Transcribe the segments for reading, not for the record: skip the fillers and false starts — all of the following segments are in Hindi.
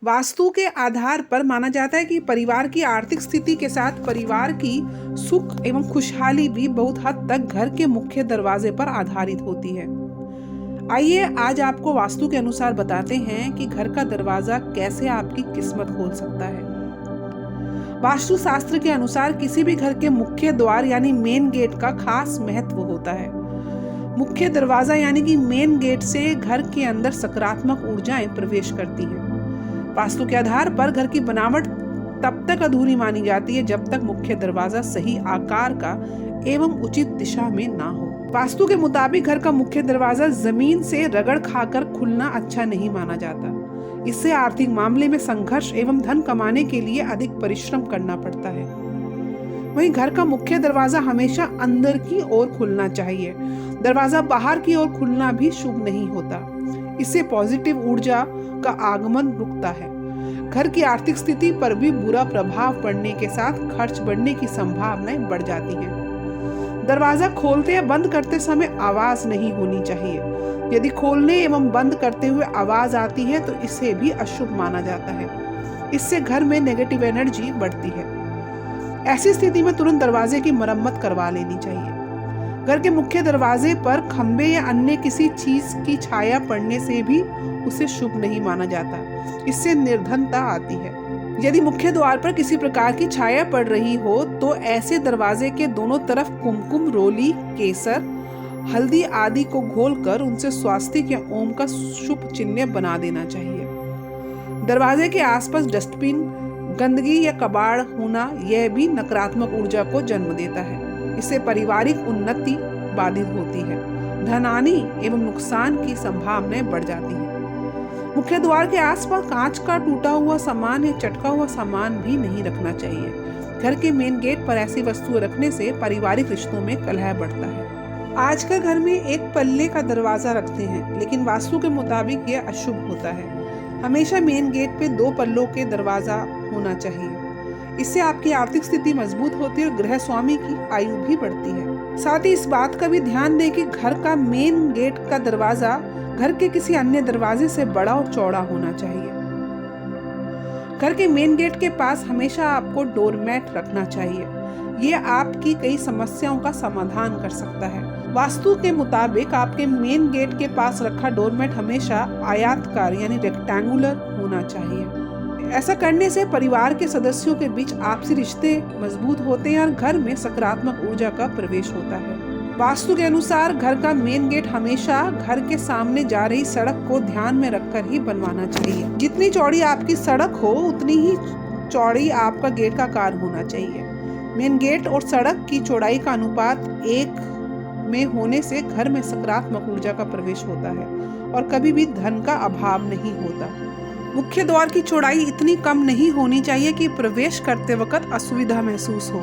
वास्तु के आधार पर माना जाता है कि परिवार की आर्थिक स्थिति के साथ परिवार की सुख एवं खुशहाली भी बहुत हद तक घर के मुख्य दरवाजे पर आधारित होती है। आइए आज आपको वास्तु के अनुसार बताते हैं कि घर का दरवाजा कैसे आपकी किस्मत खोल सकता है। वास्तु शास्त्र के अनुसार किसी भी घर के मुख्य द्वार यानी मेन गेट का खास महत्व होता है। मुख्य दरवाजा यानी कि मेन गेट से घर के अंदर सकारात्मक ऊर्जाएं प्रवेश करती हैं। वास्तु के आधार पर घर की बनावट तब तक अधूरी मानी जाती है जब तक मुख्य दरवाजा सही आकार का एवं उचित दिशा में ना हो। वास्तु के मुताबिक घर का मुख्य दरवाजा जमीन से रगड़ खाकर खुलना अच्छा नहीं माना जाता। इससे आर्थिक मामले में संघर्ष एवं धन कमाने के लिए अधिक परिश्रम करना पड़ता है। वहीं घर का मुख्य दरवाजा हमेशा अंदर की ओर खुलना चाहिए। दरवाजा बाहर की ओर खुलना भी शुभ नहीं होता। इससे पॉजिटिव ऊर्जा का आगमन रुकता है। घर की आर्थिक स्थिति पर भी बुरा प्रभाव पड़ने के साथ खर्च बढ़ने की संभावनाएं बढ़ जाती हैं। दरवाजा खोलते या बंद करते समय आवाज नहीं होनी चाहिए। यदि खोलने एवं बंद करते हुए आवाज आती है तो इसे भी अशुभ माना जाता है। इससे घर में नेगेटिव एनर्जी बढ़ती है। ऐसी स्थिति में तुरंत दरवाजे की मरम्मत करवा लेनी चाहिए। घर के मुख्य दरवाजे पर खंबे या अन्य किसी चीज की छाया पड़ने से भी उसे शुभ नहीं माना जाता। इससे निर्धनता आती है। यदि मुख्य द्वार पर किसी प्रकार की छाया पड़ रही हो तो ऐसे दरवाजे के दोनों तरफ कुमकुम, रोली, केसर, हल्दी आदि को घोलकर उनसे स्वास्तिक या ओम का शुभ चिन्ह बना देना चाहिए। दरवाजे के आसपास डस्टबिन, गंदगी या कबाड़ होना यह भी नकारात्मक ऊर्जा को जन्म देता है। इससे पारिवारिक उन्नति बाधित होती है। धनहानि एवं नुकसान की संभावनाएं बढ़ जाती हैं। मुख्य द्वार के आसपास कांच का टूटा हुआ सामान या चटका हुआ सामान भी नहीं रखना चाहिए। घर के मेन गेट पर ऐसी वस्तुएं रखने से पारिवारिक रिश्तों में कलह बढ़ता है। आजकल घर में एक पल्ले का दरवाजा रखते हैं, लेकिन वास्तु के मुताबिक यह अशुभ होता है। हमेशा मेन गेट पे 2 पल्लों के दरवाजा होना चाहिए। इससे आपकी आर्थिक स्थिति मजबूत होती है और गृह स्वामी की आयु भी बढ़ती है। साथ ही इस बात का भी ध्यान दें कि घर का मेन गेट का दरवाजा घर के किसी अन्य दरवाजे से बड़ा और चौड़ा होना चाहिए। घर के मेन गेट के पास हमेशा आपको डोरमैट रखना चाहिए। ये आपकी कई समस्याओं का समाधान कर सकता है। वास्तु के मुताबिक आपके मेन गेट के पास रखा डोरमैट हमेशा आयताकार यानी रेक्टेंगुलर होना चाहिए। ऐसा करने से परिवार के सदस्यों के बीच आपसी रिश्ते मजबूत होते हैं और घर में सकारात्मक ऊर्जा का प्रवेश होता है। वास्तु के अनुसार घर का मेन गेट हमेशा घर के सामने जा रही सड़क को ध्यान में रखकर ही बनवाना चाहिए। जितनी चौड़ी आपकी सड़क हो उतनी ही चौड़ी आपका गेट का आकार होना चाहिए। मेन गेट और सड़क की चौड़ाई का अनुपात 1 में होने से घर में सकारात्मक ऊर्जा का प्रवेश होता है और कभी भी धन का अभाव नहीं होता। मुख्य द्वार की चौड़ाई इतनी कम नहीं होनी चाहिए कि प्रवेश करते वक्त असुविधा महसूस हो।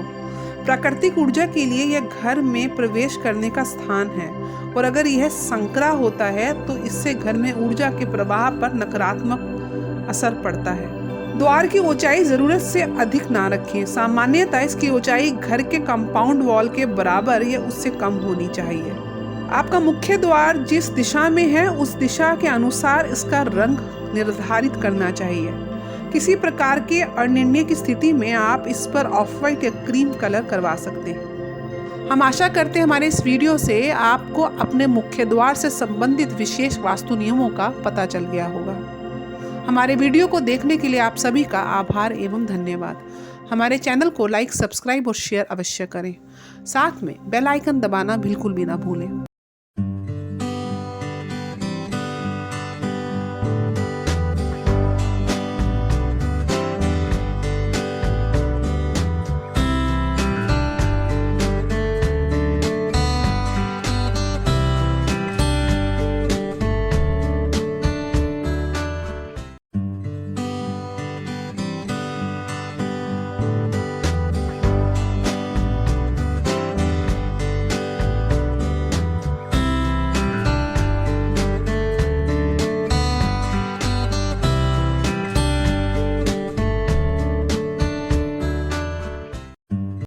प्राकृतिक ऊर्जा के लिए यह घर में प्रवेश करने का स्थान है और अगर यह संकरा होता है तो इससे घर में ऊर्जा के प्रवाह पर नकारात्मक असर पड़ता है। द्वार की ऊंचाई जरूरत से अधिक ना रखें। सामान्यतः इसकी ऊंचाई घर के कंपाउंड वॉल के बराबर या उससे कम होनी चाहिए। आपका मुख्य द्वार जिस दिशा में है उस दिशा के अनुसार इसका रंग निर्धारित करना चाहिए। किसी प्रकार के अनिर्णय की स्थिति में आप इस पर ऑफ वाइट या क्रीम कलर करवा सकते हैं। हम आशा करते हैं हमारे इस वीडियो से आपको अपने मुख्य द्वार से संबंधित विशेष वास्तु नियमों का पता चल गया होगा। हमारे वीडियो को देखने के लिए आप सभी का आभार एवं धन्यवाद। हमारे चैनल को लाइक, सब्सक्राइब और शेयर अवश्य करें। साथ में बेल आइकन दबाना बिल्कुल भी ना भूलें।